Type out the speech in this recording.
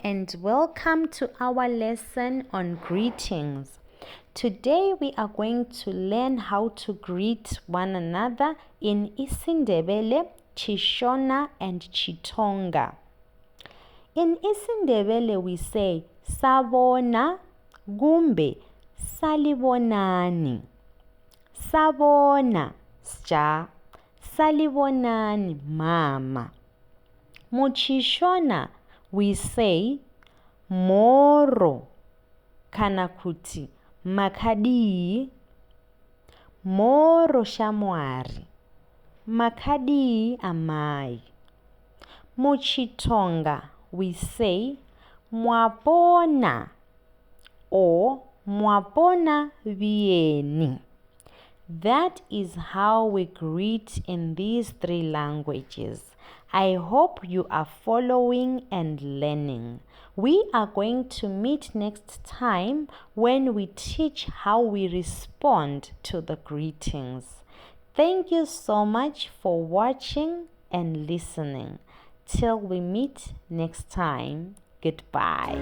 and welcome to our lesson on greetings. Today we are going to learn how to greet one another in isiNdebele, Chishona and Chitonga. In isiNdebele we say sabona kumbe salibonani. Sabona sja, salibonani mama. Muchishona we say moro kana kuti makadii. Moro shamwari, makadii amai. Muchitonga we say mwapona or mwapona vieni. That is how we greet in these three languages. I hope you are following and learning. We are going to meet next time when we teach how we respond to the greetings. Thank you so much for watching and listening. Till we meet next time, goodbye.